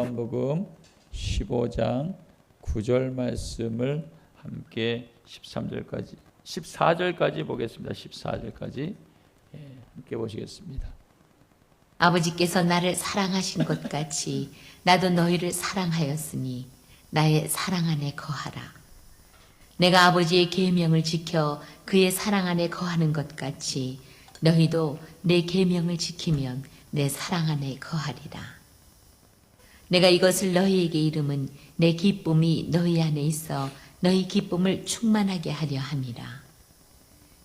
요한복음 15장 9절 말씀을 함께 14절까지 보겠습니다. 14절까지 함께 보시겠습니다. 아버지께서 나를 사랑하신 것 같이 나도 너희를 사랑하였으니 나의 사랑 안에 거하라. 내가 아버지의 계명을 지켜 그의 사랑 안에 거하는 것 같이 너희도 내 계명을 지키면 내 사랑 안에 거하리라. 내가 이것을 너희에게 이름은 내 기쁨이 너희 안에 있어 너희 기쁨을 충만하게 하려 함이라.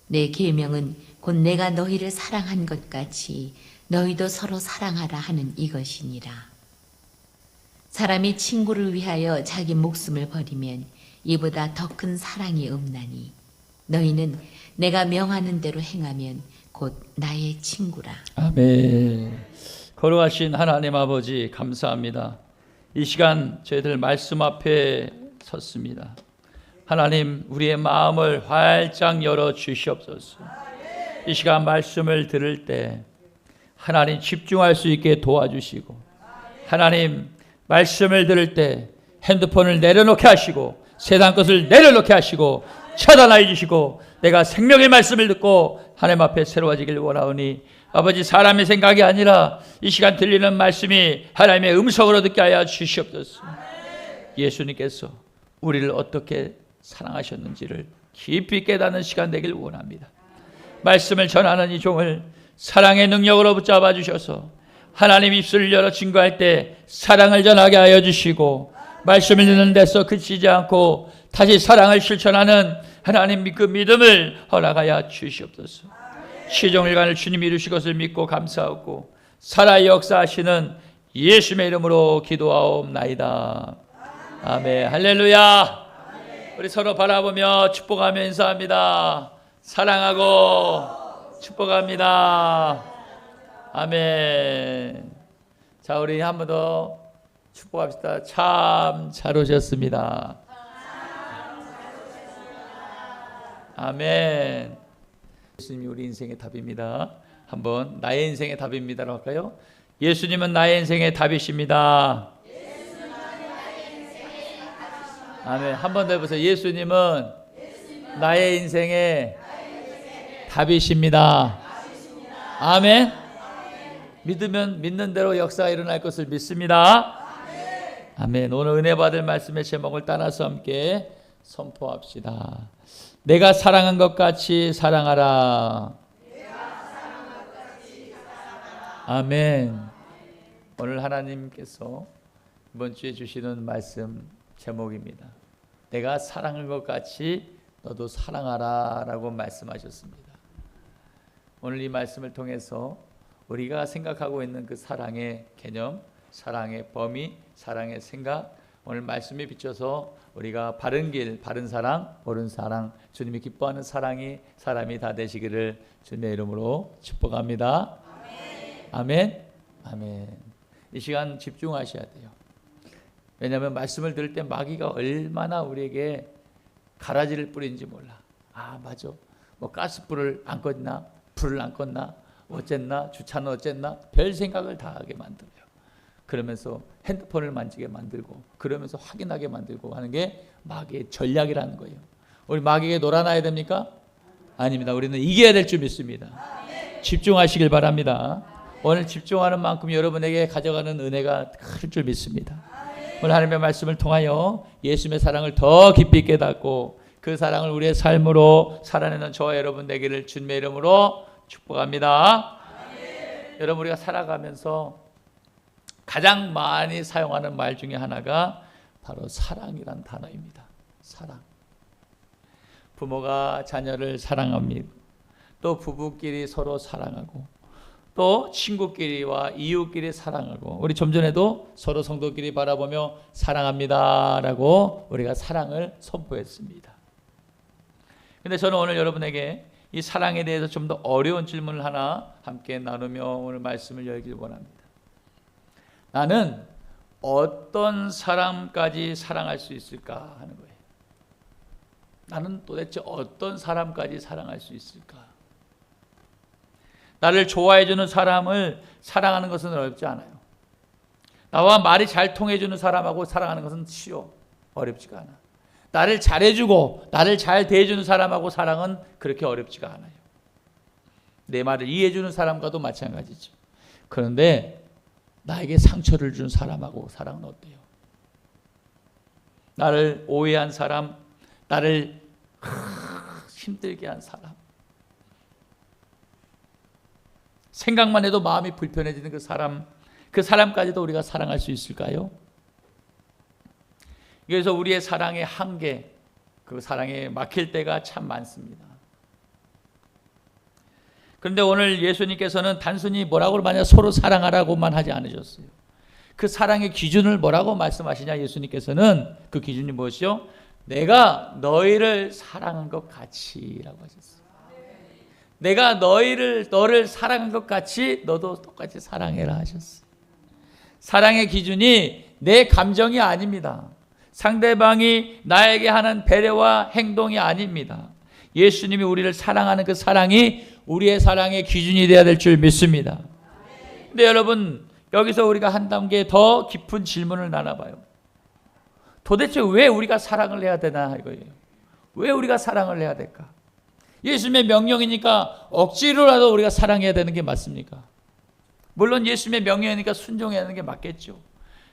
내 계명은 곧 내가 너희를 사랑한 것 같이 너희도 서로 사랑하라 하는 이것이니라. 사람이 친구를 위하여 자기 목숨을 버리면 이보다 더 큰 사랑이 없나니 너희는 내가 명하는 대로 행하면 곧 나의 친구라. 아멘. 거룩하신 하나님 아버지 감사합니다. 이 시간 저희들 말씀 앞에 섰습니다. 하나님 우리의 마음을 활짝 열어 주시옵소서. 이 시간 말씀을 들을 때 하나님 집중할 수 있게 도와주시고, 하나님 말씀을 들을 때 핸드폰을 내려놓게 하시고 세상 것을 내려놓게 하시고 차단하여 주시고 내가 생명의 말씀을 듣고 하나님 앞에 새로워지길 원하오니 아버지, 사람의 생각이 아니라 이 시간 들리는 말씀이 하나님의 음성으로 듣게 하여 주시옵소서. 예수님께서 우리를 어떻게 사랑하셨는지를 깊이 깨닫는 시간 되길 원합니다. 말씀을 전하는 이 종을 사랑의 능력으로 붙잡아 주셔서 하나님 입술을 열어 증거할 때 사랑을 전하게 하여 주시고, 말씀을 듣는 데서 그치지 않고 다시 사랑을 실천하는 하나님 그 믿음을 허락하여 주시옵소서. 시종일관을 주님이 이루실 것을 믿고 감사하고 살아 역사하시는 예수님의 이름으로 기도하옵나이다. 아멘. 할렐루야. 우리 서로 바라보며 축복하며 인사합니다. 사랑하고 축복합니다. 아멘. 자, 우리 한 번 더 축복합시다. 참 잘 오셨습니다. 아멘. 예수님이 우리 인생의 답입니다. 한번 나의 인생의 답입니다라고 할까요? 예수님은 나의 인생의 답이십니다. 아멘. 한 번 더 해보세요. 예수님은 나의 인생의 답이십니다. 아멘. 믿으면 믿는 대로 역사가 일어날 것을 믿습니다. 아멘. 오늘 은혜 받을 말씀의 제목을 따라서 함께 선포합시다. 내가 사랑한 것 같이 사랑하라. 아멘. 오늘 하나님께서 이번 주에 주시는 말씀 제목입니다. 내가 사랑한 것 같이 너도 사랑하라 라고 말씀하셨습니다. 오늘 이 말씀을 통해서 우리가 생각하고 있는 그 사랑의 개념, 사랑의 범위, 사랑의 생각, 오늘 말씀에 비춰서 우리가 바른 길, 바른 사랑, 옳은 사랑, 주님이 기뻐하는 사랑이 사람이 다 되시기를 주님의 이름으로 축복합니다. 아멘. 아멘. 이 시간 집중하셔야 돼요. 왜냐하면 말씀을 들을 때 마귀가 얼마나 우리에게 가라지를 뿌리는지 몰라. 아, 맞아. 뭐 가스불을 안 껐나? 불을 안 껐나? 어쨌나? 주차는 어쨌나? 별 생각을 다 하게 만들어요. 그러면서 핸드폰을 만지게 만들고, 그러면서 확인하게 만들고 하는 게 마귀의 전략이라는 거예요. 우리 마귀에게 놀아나야 됩니까? 아닙니다. 우리는 이겨야 될 줄 믿습니다. 집중하시길 바랍니다. 오늘 집중하는 만큼 여러분에게 가져가는 은혜가 클 줄 믿습니다. 오늘 하나님의 말씀을 통하여 예수님의 사랑을 더 깊이 깨닫고 그 사랑을 우리의 삶으로 살아내는 저와 여러분 되기를 주님의 이름으로 축복합니다. 여러분, 우리가 살아가면서 가장 많이 사용하는 말 중에 하나가 바로 사랑이란 단어입니다. 사랑. 부모가 자녀를 사랑합니다. 또 부부끼리 서로 사랑하고, 또 친구끼리와 이웃끼리 사랑하고, 우리 좀 전에도 서로 성도끼리 바라보며 사랑합니다 라고 우리가 사랑을 선포했습니다. 근데 저는 오늘 여러분에게 이 사랑에 대해서 좀 더 어려운 질문을 하나 함께 나누며 오늘 말씀을 열길 원합니다. 나는 어떤 사람까지 사랑할 수 있을까 하는 거예요. 나는 도대체 어떤 사람까지 사랑할 수 있을까? 나를 좋아해 주는 사람을 사랑하는 것은 어렵지 않아요. 나와 말이 잘 통해주는 사람하고 사랑하는 것은 쉬워. 어렵지가 않아. 나를 잘해주고 나를 잘 대해주는 사람하고 사랑은 그렇게 어렵지가 않아요. 내 말을 이해해주는 사람과도 마찬가지죠. 그런데 나에게 상처를 준 사람하고 사랑은 어때요? 나를 오해한 사람, 나를 힘들게 한 사람, 생각만 해도 마음이 불편해지는 그 사람까지도 우리가 사랑할 수 있을까요? 그래서 우리의 사랑의 한계, 그 사랑에 막힐 때가 참 많습니다. 그런데 오늘 예수님께서는 단순히 뭐라고 만약 서로 사랑하라고만 하지 않으셨어요. 그 사랑의 기준을 뭐라고 말씀하시냐? 예수님께서는 그 기준이 무엇이요? 내가 너희를 사랑한 것 같이라고 하셨어요. 내가 너를 사랑한 것 같이 너도 똑같이 사랑해라 하셨어요. 사랑의 기준이 내 감정이 아닙니다. 상대방이 나에게 하는 배려와 행동이 아닙니다. 예수님이 우리를 사랑하는 그 사랑이 우리의 사랑의 기준이 되어야 될 줄 믿습니다. 근데 여러분, 여기서 우리가 한 단계 더 깊은 질문을 나눠봐요. 도대체 왜 우리가 사랑을 해야 되나 이거예요. 왜 우리가 사랑을 해야 될까? 예수님의 명령이니까 억지로라도 우리가 사랑해야 되는 게 맞습니까? 물론 예수님의 명령이니까 순종해야 하는 게 맞겠죠.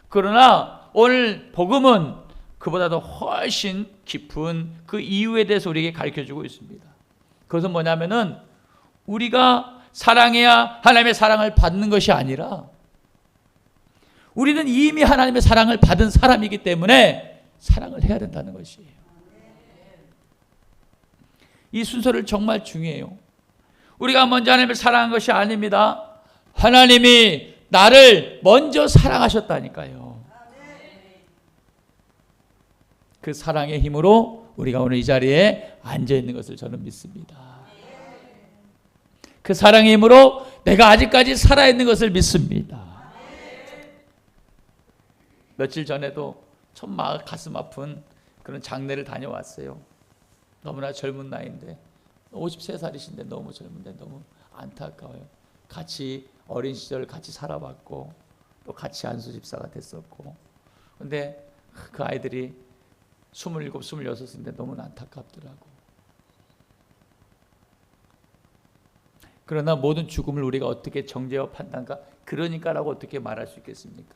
그러나 오늘 복음은 그보다도 훨씬 깊은 그 이유에 대해서 우리에게 가르쳐주고 있습니다. 그것은 뭐냐면은 우리가 사랑해야 하나님의 사랑을 받는 것이 아니라 우리는 이미 하나님의 사랑을 받은 사람이기 때문에 사랑을 해야 된다는 것이에요. 이 순서를 정말 중요해요. 우리가 먼저 하나님을 사랑한 것이 아닙니다. 하나님이 나를 먼저 사랑하셨다니까요. 그 사랑의 힘으로 우리가 오늘 이 자리에 앉아 있는 것을 저는 믿습니다. 그 사랑의 힘으로 내가 아직까지 살아있는 것을 믿습니다. 며칠 전에도 참 가슴 아픈 그런 장례를 다녀왔어요. 너무나 젊은 나이인데 53살이신데 너무 젊은데 너무 안타까워요. 같이 어린 시절 같이 살아봤고 또 같이 안수 집사가 됐었고 근데 그 아이들이 27, 26인데 너무 안타깝더라고. 그러나 모든 죽음을 우리가 어떻게 정죄와 판단과 그러니까라고 어떻게 말할 수 있겠습니까?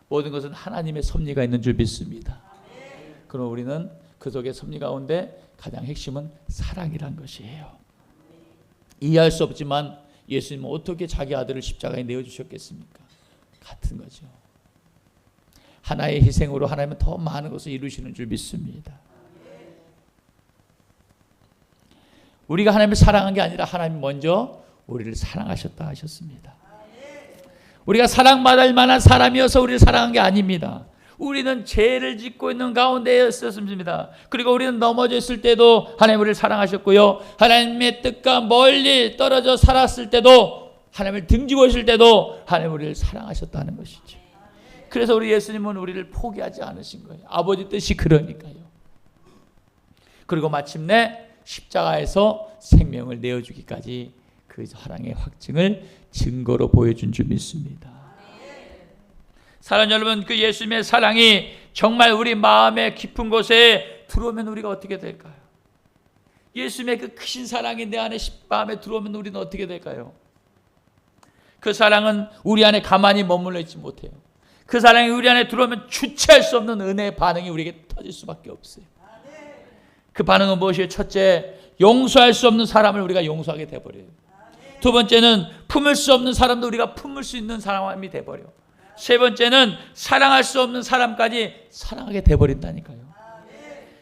모든 것은 하나님의 섭리가 있는 줄 믿습니다. 그럼 우리는 그 속의 섭리 가운데 가장 핵심은 사랑이란 것이에요. 이해할 수 없지만 예수님은 어떻게 자기 아들을 십자가에 내어주셨겠습니까? 같은 거죠. 하나의 희생으로 하나님은 더 많은 것을 이루시는 줄 믿습니다. 우리가 하나님을 사랑한 게 아니라 하나님이 먼저 우리를 사랑하셨다 하셨습니다. 우리가 사랑받을 만한 사람이어서 우리를 사랑한 게 아닙니다. 우리는 죄를 짓고 있는 가운데였었습니다. 그리고 우리는 넘어져 있을 때도 하나님 우리를 사랑하셨고요. 하나님의 뜻과 멀리 떨어져 살았을 때도 하나님을 등지고 있을 때도 하나님 우리를 사랑하셨다는 것이죠. 그래서 우리 예수님은 우리를 포기하지 않으신 거예요. 아버지 뜻이 그러니까요. 그리고 마침내 십자가에서 생명을 내어주기까지 그 사랑의 확증을 증거로 보여준 줄 믿습니다. 사랑하는 여러분, 그 예수님의 사랑이 정말 우리 마음의 깊은 곳에 들어오면 우리가 어떻게 될까요? 예수님의 그 크신 사랑이 내 안에 마음에 들어오면 우리는 어떻게 될까요? 그 사랑은 우리 안에 가만히 머물러 있지 못해요. 그 사랑이 우리 안에 들어오면 주체할 수 없는 은혜의 반응이 우리에게 터질 수밖에 없어요. 그 반응은 무엇이에요? 첫째, 용서할 수 없는 사람을 우리가 용서하게 돼버려요. 두 번째는 품을 수 없는 사람도 우리가 품을 수 있는 사람이 돼버려. 세 번째는 사랑할 수 없는 사람까지 사랑하게 돼버린다니까요.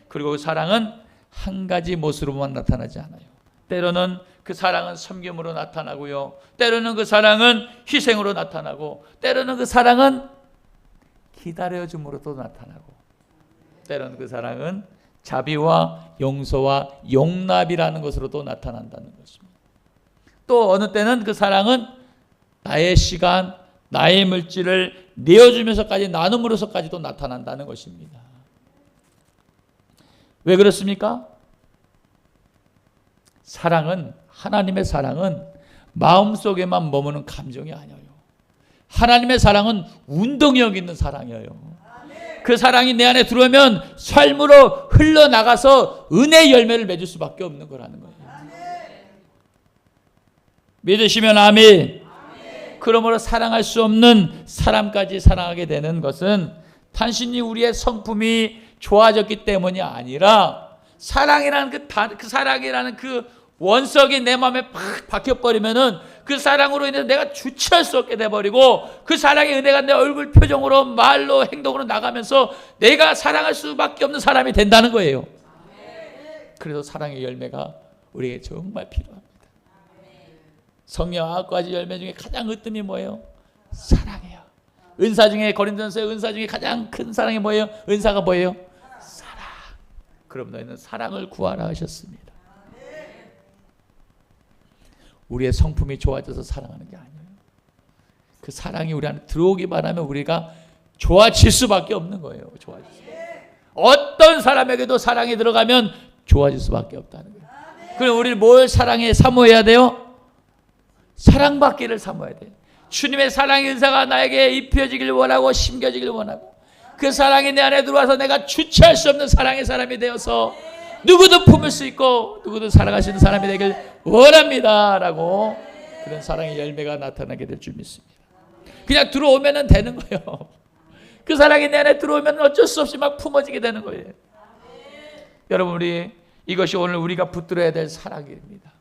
그리고 그 사랑은 한 가지 모습으로만 나타나지 않아요. 때로는 그 사랑은 섬김으로 나타나고요. 때로는 그 사랑은 희생으로 나타나고 때로는 그 사랑은 기다려줌으로도 나타나고 때로는 그 사랑은 자비와 용서와 용납이라는 것으로도 나타난다는 것입니다. 또 어느 때는 그 사랑은 나의 시간, 나의 물질을 내어주면서까지 나눔으로서까지도 나타난다는 것입니다. 왜 그렇습니까? 사랑은, 하나님의 사랑은 마음속에만 머무는 감정이 아니에요. 하나님의 사랑은 운동력 있는 사랑이에요. 그 사랑이 내 안에 들어오면 삶으로 흘러나가서 은혜의 열매를 맺을 수밖에 없는 거라는 거예요. 믿으시면 아멘. 그러므로 사랑할 수 없는 사람까지 사랑하게 되는 것은 단순히 우리의 성품이 좋아졌기 때문이 아니라 사랑이라는 그 사랑이라는 그 원석이 내 마음에 팍 박혀버리면은 그 사랑으로 인해서 내가 주체할 수 없게 돼버리고 그 사랑의 은혜가 내 얼굴 표정으로 말로 행동으로 나가면서 내가 사랑할 수밖에 없는 사람이 된다는 거예요. 그래서 사랑의 열매가 우리에게 정말 필요합니다. 성령 9가지 열매 중에 가장 으뜸이 뭐예요? 사랑이에요. 은사 중에 고린도전서의 은사 중에 가장 큰 사랑이 뭐예요? 은사가 뭐예요? 사랑. 그럼 너희는 사랑을 구하라 하셨습니다. 우리의 성품이 좋아져서 사랑하는 게 아니에요. 그 사랑이 우리 안에 들어오기만 하면 우리가 좋아질 수밖에 없는 거예요. 좋아질 수. 어떤 사람에게도 사랑이 들어가면 좋아질 수밖에 없다는 거예요. 그럼 우리는 뭘 사랑해 사모해야 돼요? 사랑받기를 사모해야 돼요. 주님의 사랑의 은사가 나에게 입혀지길 원하고 심겨지길 원하고 그 사랑이 내 안에 들어와서 내가 주체할 수 없는 사랑의 사람이 되어서 누구도 품을 수 있고 누구도 사랑할 수 있는 사람이 되길 원합니다 라고 그런 사랑의 열매가 나타나게 될 줄 믿습니다. 그냥 들어오면 되는 거예요. 그 사랑이 내 안에 들어오면 어쩔 수 없이 막 품어지게 되는 거예요. 여러분 우리 이것이 오늘 우리가 붙들어야 될 사랑입니다.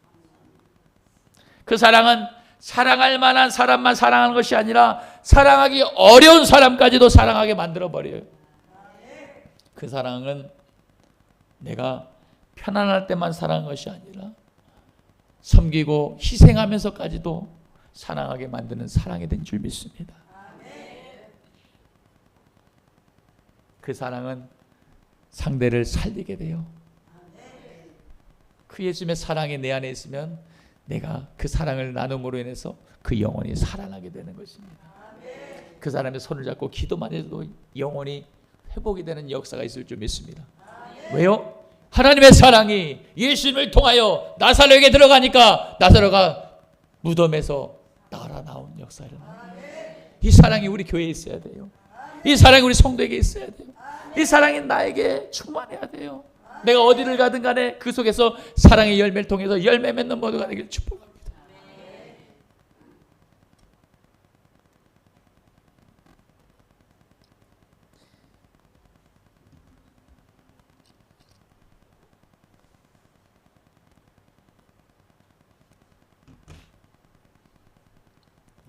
그 사랑은 사랑할 만한 사람만 사랑하는 것이 아니라 사랑하기 어려운 사람까지도 사랑하게 만들어버려요. 그 사랑은 내가 편안할 때만 사랑한 것이 아니라 섬기고 희생하면서까지도 사랑하게 만드는 사랑이 된 줄 믿습니다. 그 사랑은 상대를 살리게 돼요. 그 예수님의 사랑이 내 안에 있으면 내가 그 사랑을 나눔으로 인해서 그 영혼이 살아나게 되는 것입니다. 그 사람의 손을 잡고 기도만 해도 영혼이 회복이 되는 역사가 있을 줄 믿습니다. 왜요? 하나님의 사랑이 예수님을 통하여 나사로에게 들어가니까 나사로가 무덤에서 나온 역사를 이 사랑이 우리 교회에 있어야 돼요. 이 사랑이 우리 성도에게 있어야 돼요. 이 사랑이 나에게 충만해야 돼요. 내가 어디를 가든 간에 그 속에서 사랑의 열매를 통해서 열매 맺는 모두가 되기를 축복합니다.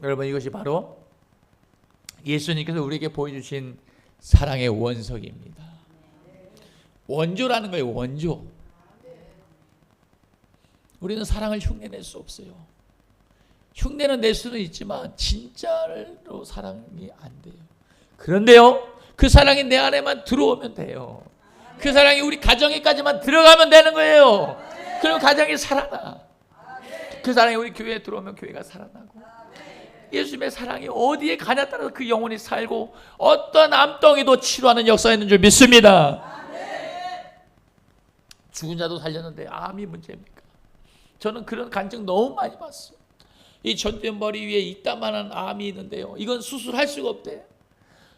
여러분 이것이 바로 예수님께서 우리에게 보여주신 사랑의 원석입니다. 원조라는 거예요. 원조. 우리는 사랑을 흉내낼 수 없어요. 흉내는 낼 수는 있지만 진짜로 사랑이 안 돼요. 그런데요, 그 사랑이 내 안에만 들어오면 돼요. 그 사랑이 우리 가정에까지만 들어가면 되는 거예요. 그럼 가정이 살아나. 그 사랑이 우리 교회에 들어오면 교회가 살아나고 예수님의 사랑이 어디에 가냐에 따라서 그 영혼이 살고 어떤 암덩이도 치료하는 역사가 있는 줄 믿습니다. 죽은 자도 살렸는데 암이 문제입니까? 저는 그런 간증 너무 많이 봤어요. 이 전두엽머리 위에 이따만한 암이 있는데요, 이건 수술할 수가 없대요.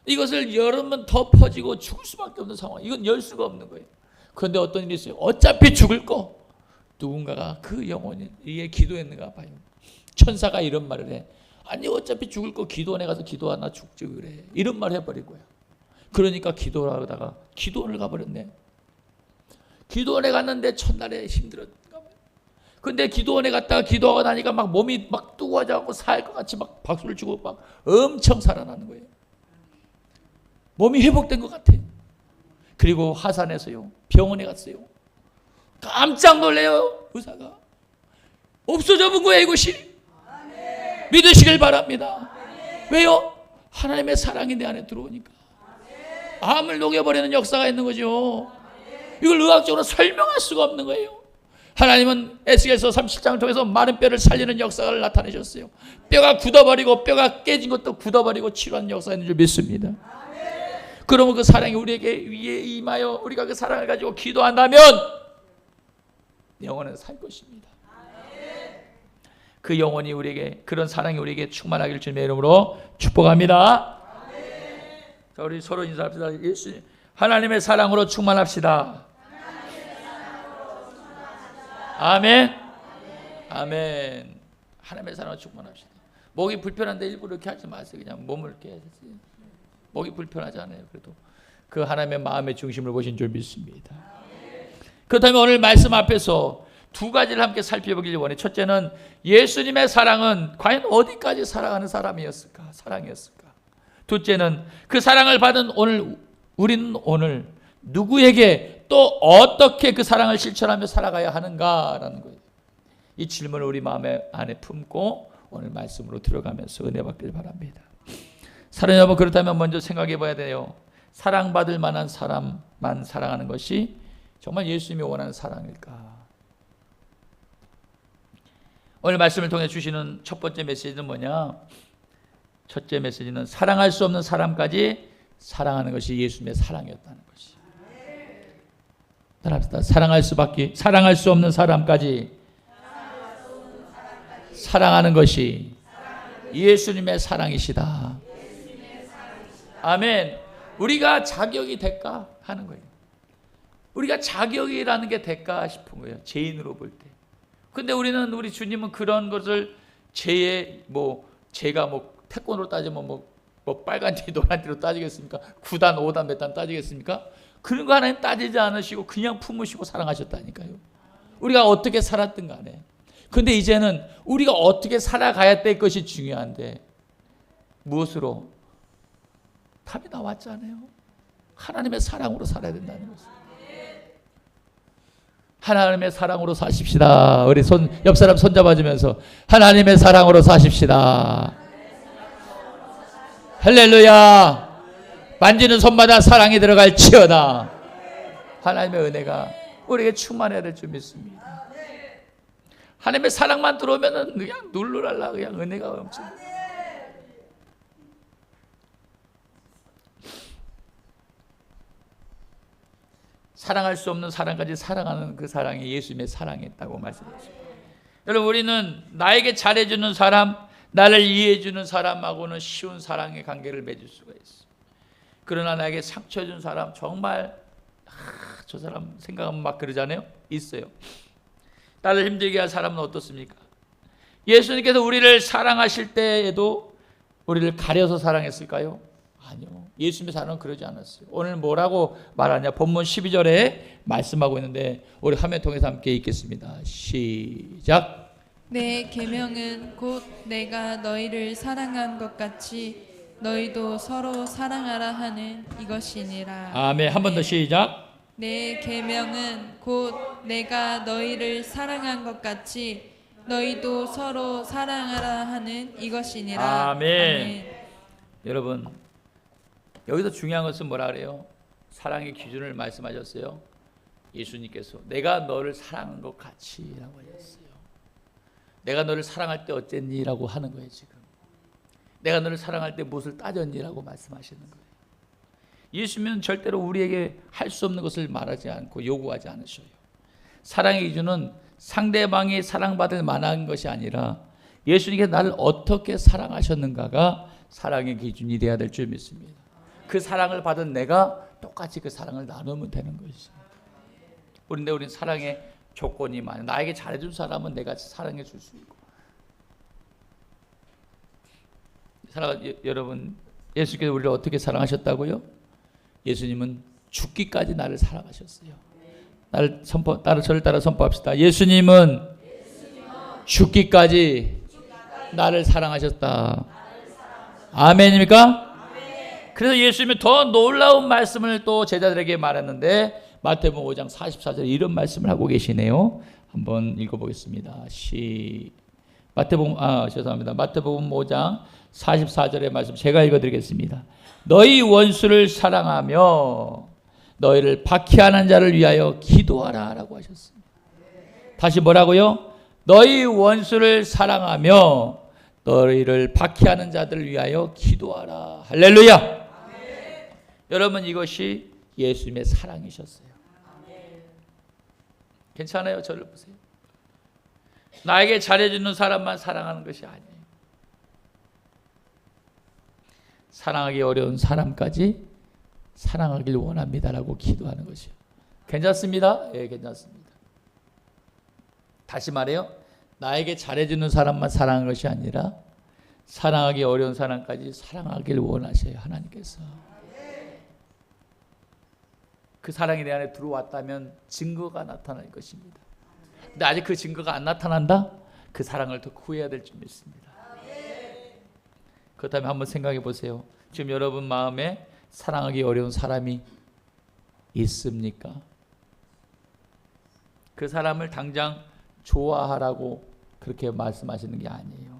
이것을 열으면 더 퍼지고 죽을 수밖에 없는 상황. 이건 열 수가 없는 거예요. 그런데 어떤 일이 있어요. 어차피 죽을 거 누군가가 그 영혼이 위에 기도했는가 봐요. 천사가 이런 말을 해. 아니 어차피 죽을 거 기도원에 가서 기도하나 죽지 그래. 이런 말 해버린 거야. 그러니까 기도를 하다가 기도원을 가버렸네. 기도원에 갔는데 첫날에 힘들었나 봐요. 근데 기도원에 갔다가 기도하고 나니까 막 몸이 막 뜨거워져갖고 살 것 같이 막 박수를 치고 막 엄청 살아나는 거예요. 몸이 회복된 것 같아요. 그리고 하산해서요, 병원에 갔어요. 깜짝 놀래요. 의사가 없어져 본 거예요. 이것이 믿으시길 바랍니다. 왜요? 하나님의 사랑이 내 안에 들어오니까 암을 녹여버리는 역사가 있는 거죠. 이걸 의학적으로 설명할 수가 없는 거예요. 하나님은 에스겔서 37장을 통해서 마른 뼈를 살리는 역사를 나타내셨어요. 뼈가 굳어버리고 뼈가 깨진 것도 굳어버리고 치료하는 역사가 있는 줄 믿습니다. 그러면 그 사랑이 우리에게 위에 임하여 우리가 그 사랑을 가지고 기도한다면 영혼은 살 것입니다. 그 영혼이 우리에게, 그런 사랑이 우리에게 충만하길 주님의 이름으로 축복합니다. 자, 우리 서로 인사합시다. 예수, 하나님의 사랑으로 충만합시다. 아멘. 아멘. 하나님의 사랑으로 충만합시다. 목이 불편한데 일부러 이렇게 하지 마세요. 그냥 몸을 이렇게 해주세요. 목이 불편하잖아요. 그래도 그 하나님의 마음의 중심을 보신 줄 믿습니다. 그렇다면 오늘 말씀 앞에서 두 가지를 함께 살펴보길 원해. 첫째는 예수님의 사랑은 과연 어디까지 사랑하는 사람이었을까? 사랑이었을까? 둘째는 그 사랑을 받은 우리는 오늘 누구에게 또 어떻게 그 사랑을 실천하며 살아가야 하는가라는 거예요. 이 질문을 우리 마음 안에 품고 오늘 말씀으로 들어가면서 은혜 받길 바랍니다. 사랑하는 여러분, 그렇다면 먼저 생각해 봐야 돼요. 사랑받을 만한 사람만 사랑하는 것이 정말 예수님이 원하는 사랑일까? 오늘 말씀을 통해 주시는 첫 번째 메시지는 뭐냐? 첫째 메시지는 사랑할 수 없는 사람까지 사랑하는 것이 예수님의 사랑이었다는 것이. 따라합시다. 사랑할 수 없는 사람까지 사랑하는 것이 예수님의 사랑이시다. 아멘. 우리가 자격이 될까 하는 거예요. 우리가 자격이라는 게 될까 싶은 거예요. 죄인으로 볼 때. 근데 우리 주님은 그런 것을 제가 태권으로 따지면 빨간 티, 노란 티로 따지겠습니까? 9단, 5단, 몇 단 따지겠습니까? 그런 거 하나님 따지지 않으시고 그냥 품으시고 사랑하셨다니까요. 우리가 어떻게 살았든 간에. 근데 이제는 우리가 어떻게 살아가야 될 것이 중요한데 무엇으로? 답이 나왔잖아요. 하나님의 사랑으로 살아야 된다는 것이죠. 하나님의 사랑으로 사십시다. 우리 옆 사람 손잡아주면서 하나님의 사랑으로 사십시다. 할렐루야. 만지는 손마다 사랑이 들어갈지어다. 하나님의 은혜가 우리에게 충만해야 될 줄 믿습니다. 하나님의 사랑만 들어오면 그냥 눌러랄라 그냥 은혜가 엄청. 사랑할 수 없는 사랑까지 사랑하는 그 사랑이 예수님의 사랑이었다고 말씀하셨습니다. 여러분, 우리는 나에게 잘해주는 사람, 나를 이해해주는 사람하고는 쉬운 사랑의 관계를 맺을 수가 있어요. 그러나 나에게 상처준 사람, 정말 저 사람 생각하면 막 그러잖아요. 있어요. 나를 힘들게 할 사람은 어떻습니까? 예수님께서 우리를 사랑하실 때에도 우리를 가려서 사랑했을까요? 아니요. 예수님의 사랑은 그러지 않았어요. 오늘 뭐라고 말하냐? 본문 12절에 말씀하고 있는데 우리 화면 통해서 함께 읽겠습니다. 시작. 내 계명은 곧 내가 너희를 사랑한 것 같이 너희도 서로 사랑하라 하는 이것이니라. 아멘. 한 번 더 시작. 내 계명은 곧 내가 너희를 사랑한 것 같이 너희도 서로 사랑하라 하는 이것이니라. 아멘. 여러분, 여기서 중요한 것은 뭐라 그래요? 사랑의 기준을 말씀하셨어요. 예수님께서 내가 너를 사랑한 것 같이라고 하셨어요. 내가 너를 사랑할 때 어쨌니라고 하는 거예요. 지금 내가 너를 사랑할 때 무엇을 따졌니라고 말씀하시는 거예요. 예수님은 절대로 우리에게 할 수 없는 것을 말하지 않고 요구하지 않으셔요. 사랑의 기준은 상대방이 사랑받을 만한 것이 아니라 예수님께서 나를 어떻게 사랑하셨는가가 사랑의 기준이 되어야 될 줄 믿습니다. 그 사랑을 받은 내가 똑같이 그 사랑을 나누면 되는 것입니다. 그런데 우리는 사랑의 조건이 많아요. 나에게 잘해준 사람은 내가 사랑해 줄 수 있고. 여러분, 예수께서 우리를 어떻게 사랑하셨다고요? 예수님은 죽기까지 나를 사랑하셨어요. 저를 따라 선포합시다. 예수님은 죽기까지 나를 사랑하셨다. 아멘입니까? 그래서 예수님이 더 놀라운 말씀을 또 제자들에게 말했는데 마태복음 5장 44절에 이런 말씀을 하고 계시네요. 한번 읽어보겠습니다. 마태복음 5장 44절의 말씀 제가 읽어드리겠습니다. 너희 원수를 사랑하며 너희를 박해하는 자를 위하여 기도하라 라고 하셨습니다. 다시 뭐라고요? 너희 원수를 사랑하며 너희를 박해하는 자들을 위하여 기도하라. 할렐루야. 여러분, 이것이 예수님의 사랑이셨어요. 괜찮아요? 저를 보세요. 나에게 잘해주는 사람만 사랑하는 것이 아니에요. 사랑하기 어려운 사람까지 사랑하길 원합니다라고 기도하는 것이요. 괜찮습니다? 예, 괜찮습니다. 다시 말해요. 나에게 잘해주는 사람만 사랑하는 것이 아니라 사랑하기 어려운 사람까지 사랑하길 원하셔요. 하나님께서. 그 사랑이 내 안에 들어왔다면 증거가 나타날 것입니다. 근데 아직 그 증거가 안 나타난다? 그 사랑을 더 구해야 될 줄 믿습니다. 그렇다면 한번 생각해 보세요. 지금 여러분 마음에 사랑하기 어려운 사람이 있습니까? 그 사람을 당장 좋아하라고 그렇게 말씀하시는 게 아니에요.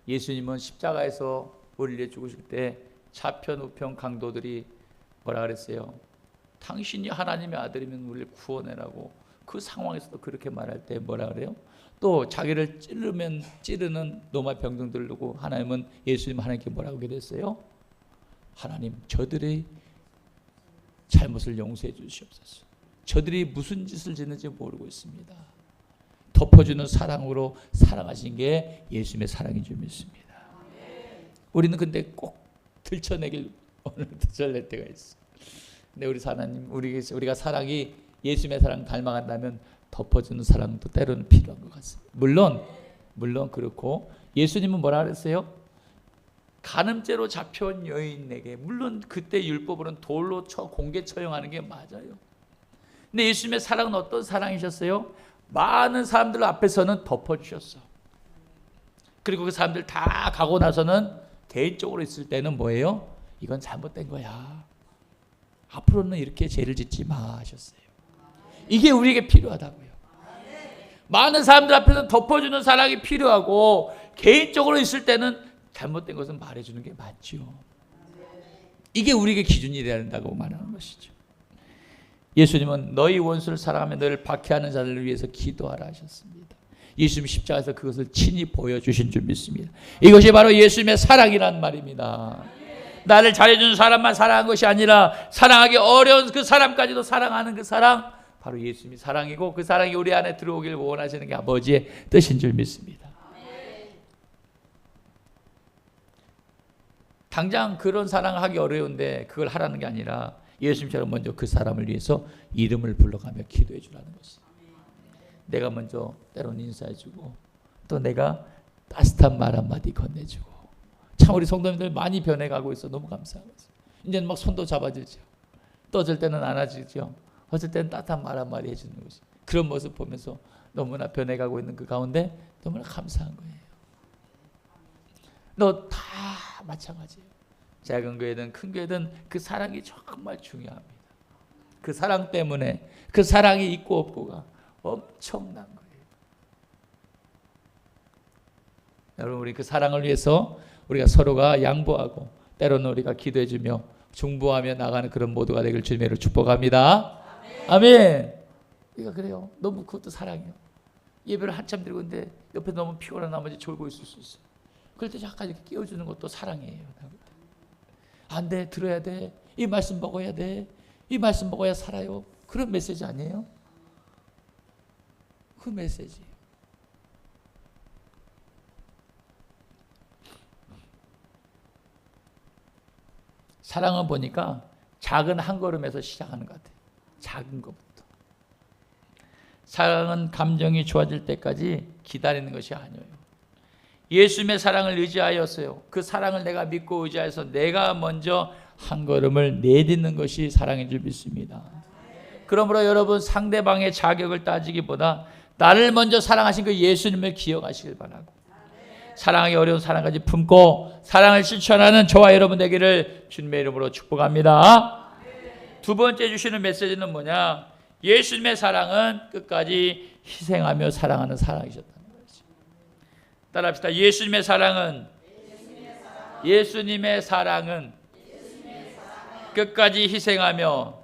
예수님은 십자가에서 우리를 위해 죽으실 때 좌편 우편 강도들이 뭐라 그랬어요? 당신이 하나님의 아들이면 우리를 구원해라고. 그 상황에서도 그렇게 말할 때 뭐라 그래요? 또 자기를 찌르는 로마 병정들을 두고 하나님은 예수님 하나님께 뭐라고 기도했어요? 하나님, 저들의 잘못을 용서해 주시옵소서. 저들이 무슨 짓을 짓는지 모르고 있습니다. 덮어주는 사랑으로 사랑하신 게 예수님의 사랑인 줄 믿습니다. 우리는 근데 꼭 들춰내길 오늘 들춰낼 때가 있어. 근데 우리 하나님, 우리가 사랑이 예수님의 사랑 닮아간다면 덮어주는 사랑도 때로는 필요한 것 같습니다. 물론 그렇고 예수님은 뭐라 그랬어요? 간음죄로 잡혀온 여인에게, 물론 그때 율법으로는 돌로 공개 처형하는 게 맞아요. 근데 예수님의 사랑은 어떤 사랑이셨어요? 많은 사람들 앞에서는 덮어주셨어. 그리고 그 사람들 다 가고 나서는 개인적으로 있을 때는 뭐예요? 이건 잘못된 거야. 앞으로는 이렇게 죄를 짓지 마 하셨어요. 이게 우리에게 필요하다고요. 많은 사람들 앞에서는 덮어주는 사랑이 필요하고 개인적으로 있을 때는 잘못된 것은 말해주는 게 맞죠. 이게 우리에게 기준이 되어야 된다고 말하는 것이죠. 예수님은 너희 원수를 사랑하며 너를 박해하는 자들을 위해서 기도하라 하셨습니다. 예수님 십자가에서 그것을 친히 보여주신 줄 믿습니다. 이것이 바로 예수님의 사랑이란 말입니다. 나를 잘해주는 사람만 사랑한 것이 아니라 사랑하기 어려운 그 사람까지도 사랑하는 그 사랑, 바로 예수님이 사랑이고 그 사랑이 우리 안에 들어오길 원하시는 게 아버지의 뜻인 줄 믿습니다. 당장 그런 사랑을 하기 어려운데 그걸 하라는 게 아니라 예수님처럼 먼저 그 사람을 위해서 이름을 불러가며 기도해 주라는 것이죠. 내가 먼저 때로는 인사해주고 또 내가 따뜻한 말 한마디 건네주고. 참 우리 성도님들 많이 변해가고 있어. 너무 감사하고 있어요. 이제는 막 손도 잡아주죠. 또 어쩔 때는 안아주죠. 어쩔 때는 따뜻한 말 한마디 해주는 것이. 그런 모습 보면서 너무나 변해가고 있는 그 가운데 너무나 감사한 거예요. 너 다 마찬가지예요. 작은 교회든 큰 교회든 그 사랑이 정말 중요합니다. 그 사랑 때문에 그 사랑이 있고 없고가 엄청난 거예요. 여러분, 우리 그 사랑을 위해서 우리가 서로가 양보하고 때로는 우리가 기도해주며 중보하며 나가는 그런 모두가 되길 주님으로 축복합니다. 아멘. 우리가 그래요. 너무 그것도 사랑이에요. 예배를 한참 드리고 있는데 옆에 너무 피곤한 나머지 졸고 있을 수 있어요. 그럴 때 잠깐 이렇게 깨워주는 것도 사랑이에요. 안 돼, 들어야 돼. 이 말씀 먹어야 돼. 이 말씀 먹어야 살아요. 그런 메시지 아니에요? 그 메시지. 사랑은 보니까 작은 한 걸음에서 시작하는 것 같아요. 작은 것부터. 사랑은 감정이 좋아질 때까지 기다리는 것이 아니에요. 예수님의 사랑을 의지하였어요. 그 사랑을 내가 믿고 의지해서 내가 먼저 한 걸음을 내딛는 것이 사랑인 줄 믿습니다. 그러므로 여러분, 상대방의 자격을 따지기보다 나를 먼저 사랑하신 그 예수님을 기억하시길 바라고, 사랑하기 어려운 사랑까지 품고 사랑을 실천하는 저와 여러분 되기를 주님의 이름으로 축복합니다. 두 번째 주시는 메시지는 뭐냐? 예수님의 사랑은 끝까지 희생하며 사랑하는 사랑이셨다는 거죠. 따라합시다. 예수님의 사랑은 끝까지 희생하며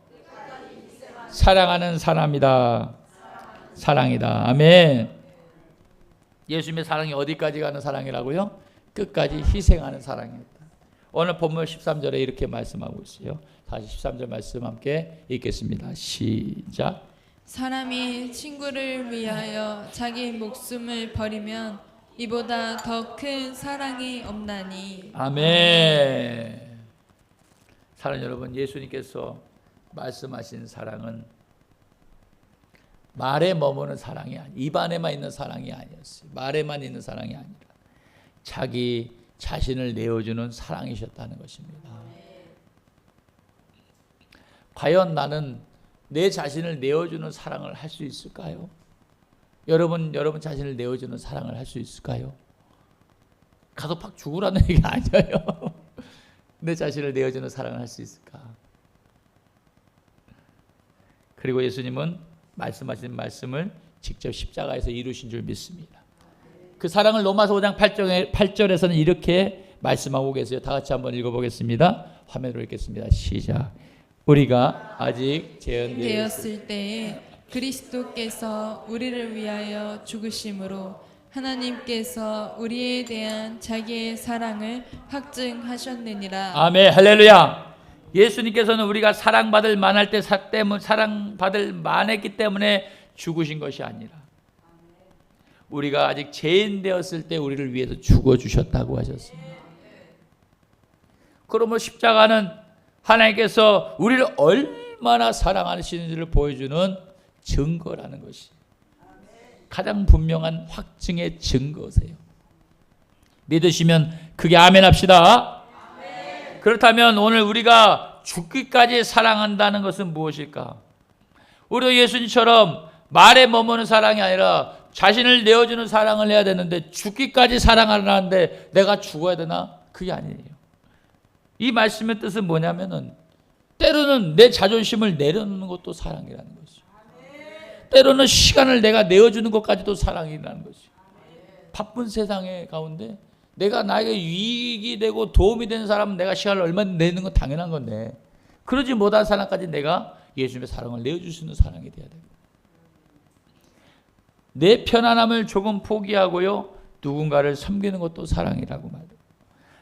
사랑하는 사람이다. 사랑이다. 아멘. 예수님의 사랑이 어디까지 가는 사랑이라고요? 끝까지 희생하는 사랑이었다. 오늘 본문 13절에 이렇게 말씀하고 있어요. 다시 13절 말씀 함께 읽겠습니다. 시작. 사람이 친구를 위하여 자기 목숨을 버리면 이보다 더 큰 사랑이 없나니. 아멘. 사랑 여러분, 예수님께서 말씀하신 사랑은 말에 머무는 사랑이 아니, 입안에만 있는 사랑이 아니었어요. 말에만 있는 사랑이 아니라 자기 자신을 내어주는 사랑이셨다는 것입니다. 과연 나는 내 자신을 내어주는 사랑을 할 수 있을까요? 여러분 자신을 내어주는 사랑을 할 수 있을까요? 가서 팍 죽으라는 얘기 아니에요. 내 자신을 내어주는 사랑을 할 수 있을까? 그리고 예수님은 말씀하신 말씀을 직접 십자가에서 이루신 줄 믿습니다. 그 사랑을 로마서 5장 8절에서는 이렇게 말씀하고 계세요. 다 같이 한번 읽어보겠습니다. 화면으로 읽겠습니다. 시작. 우리가 아직 되었을 때에 그리스도께서 우리를 위하여 죽으심으로 하나님께서 우리에 대한 자기의 사랑을 확증하셨느니라. 아멘. 할렐루야. 예수님께서는 우리가 사랑받을 만할 때 사랑받을 만했기 때문에 죽으신 것이 아니라 우리가 아직 죄인 되었을 때 우리를 위해서 죽어주셨다고 하셨습니다. 그러므로 십자가는 하나님께서 우리를 얼마나 사랑하시는지를 보여주는 증거라는 것이 가장 분명한 확증의 증거세요. 믿으시면 그게 아멘 합시다. 아멘. 그렇다면 오늘 우리가 죽기까지 사랑한다는 것은 무엇일까? 우리도 예수님처럼 말에 머무는 사랑이 아니라 자신을 내어주는 사랑을 해야 되는데 죽기까지 사랑하라는데 내가 죽어야 되나? 그게 아니에요. 이 말씀의 뜻은 뭐냐면은 때로는 내 자존심을 내려놓는 것도 사랑이라는 것이죠. 때로는 시간을 내가 내어주는 것까지도 사랑이라는 것이죠. 바쁜 세상의 가운데 내가 나에게 유익이 되고 도움이 되는 사람은 내가 시간을 얼마나 내는 건 당연한 건데 그러지 못한 사람까지 내가 예수님의 사랑을 내어줄 수 있는 사랑이 돼야 됩니다. 내 편안함을 조금 포기하고요 누군가를 섬기는 것도 사랑이라고 말해요.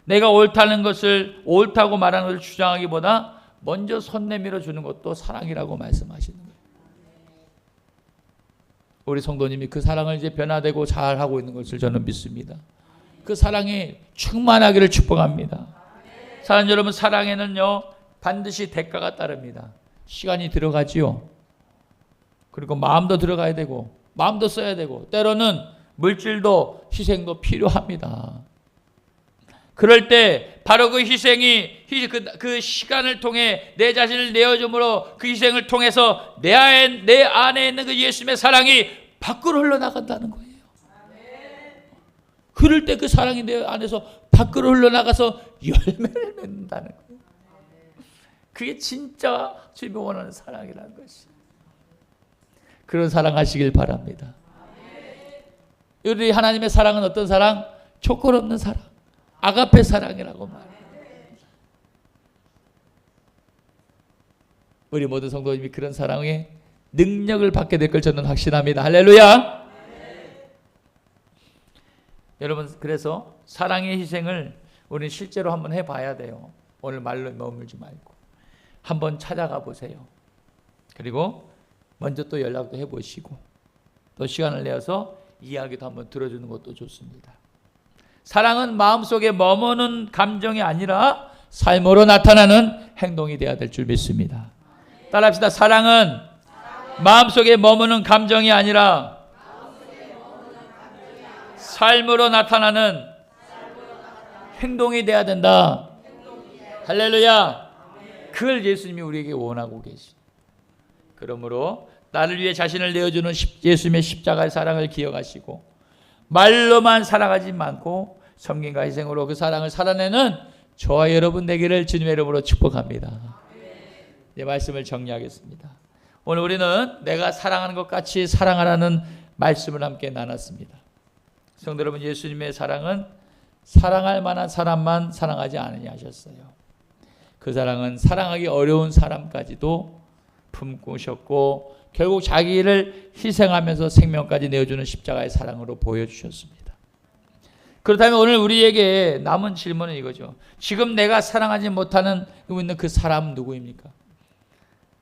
내가 옳다는 것을 옳다고 말하는 것을 주장하기보다 먼저 손 내밀어 주는 것도 사랑이라고 말씀하시는 거예요. 우리 성도님이 그 사랑을 이제 변화되고 잘하고 있는 것을 저는 믿습니다. 그 사랑이 충만하기를 축복합니다. 사랑 여러분, 사랑에는요 반드시 대가가 따릅니다. 시간이 들어가지요. 그리고 마음도 들어가야 되고 마음도 써야 되고 때로는 물질도 희생도 필요합니다. 그럴 때 바로 그 희생이 그 시간을 통해 내 자신을 내어줌으로 그 희생을 통해서 내 안에 있는 그 예수님의 사랑이 밖으로 흘러나간다는 거예요. 그럴 때 그 사랑이 내 안에서 밖으로 흘러나가서 열매를 맺는다는 거예요. 그게 진짜 주님이 원하는 사랑이라는 것이. 그런 사랑 하시길 바랍니다. 우리 하나님의 사랑은 어떤 사랑? 조건 없는 사랑. 아가페 사랑이라고 말해요. 우리 모든 성도님이 그런 사랑의 능력을 받게 될 걸 저는 확신합니다. 할렐루야. 여러분, 그래서 사랑의 희생을 우리는 실제로 한번 해봐야 돼요. 오늘 말로 머물지 말고 한번 찾아가 보세요. 그리고 먼저 또 연락도 해보시고 또 시간을 내어서 이야기도 한번 들어주는 것도 좋습니다. 사랑은 마음속에 머무는 감정이 아니라 삶으로 나타나는 행동이 되어야 될 줄 믿습니다. 따라합시다. 사랑은 마음속에 머무는 감정이 아니라 삶으로 나타나는 행동이 되어야 된다. 할렐루야. 그걸 예수님이 우리에게 원하고 계십니다. 그러므로 나를 위해 자신을 내어주는 예수님의 십자가의 사랑을 기억하시고 말로만 살아가지 않고 섬김과 희생으로 그 사랑을 살아내는 저와 여러분 되기를 주님의 이름으로 축복합니다. 이 말씀을 정리하겠습니다. 오늘 우리는 내가 사랑하는 것 같이 사랑하라는 말씀을 함께 나눴습니다. 성도 여러분, 예수님의 사랑은 사랑할 만한 사람만 사랑하지 않으냐 하셨어요. 그 사랑은 사랑하기 어려운 사람까지도 품으셨고 결국 자기를 희생하면서 생명까지 내어주는 십자가의 사랑으로 보여주셨습니다. 그렇다면 오늘 우리에게 남은 질문은 이거죠. 지금 내가 사랑하지 못하는 있는 그 사람 누구입니까?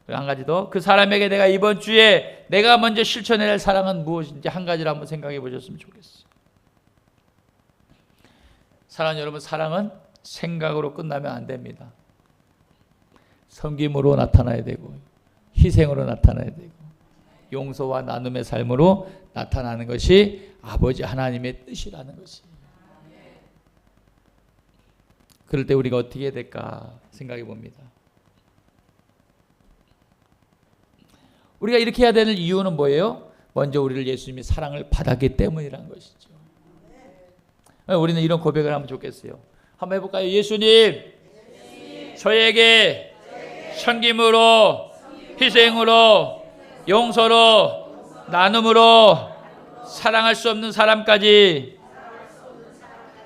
한 가지 더, 그 사람에게 내가 이번 주에 내가 먼저 실천해야 할 사랑은 무엇인지 한 가지를 한번 생각해 보셨으면 좋겠어요. 사랑하는 여러분, 사랑은 생각으로 끝나면 안 됩니다. 섬김으로 나타나야 되고, 희생으로 나타나야 되고, 용서와 나눔의 삶으로 나타나는 것이 아버지 하나님의 뜻이라는 것이에요. 그럴 때 우리가 어떻게 해야 될까 생각해 봅니다. 우리가 이렇게 해야 되는 이유는 뭐예요? 먼저 우리를 예수님이 사랑을 받았기 때문이라는 것이죠. 우리는 이런 고백을 하면 좋겠어요. 한번 해볼까요? 예수님, 저에게 섬김으로, 희생으로, 용서로, 나눔으로 사랑할 수 없는 사람까지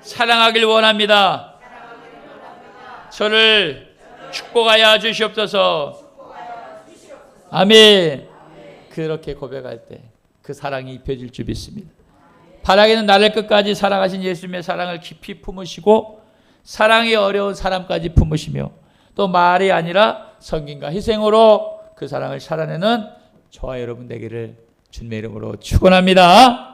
사랑하길 원합니다. 저를 축복하여 주시옵소서. 아멘. 그렇게 고백할 때 그 사랑이 입혀질 줄 믿습니다. 바라기는 나를 끝까지 사랑하신 예수님의 사랑을 깊이 품으시고 사랑이 어려운 사람까지 품으시며 또 말이 아니라 섬김과 희생으로 그 사랑을 살아내는 저와 여러분 되기를 주님의 이름으로 축원합니다.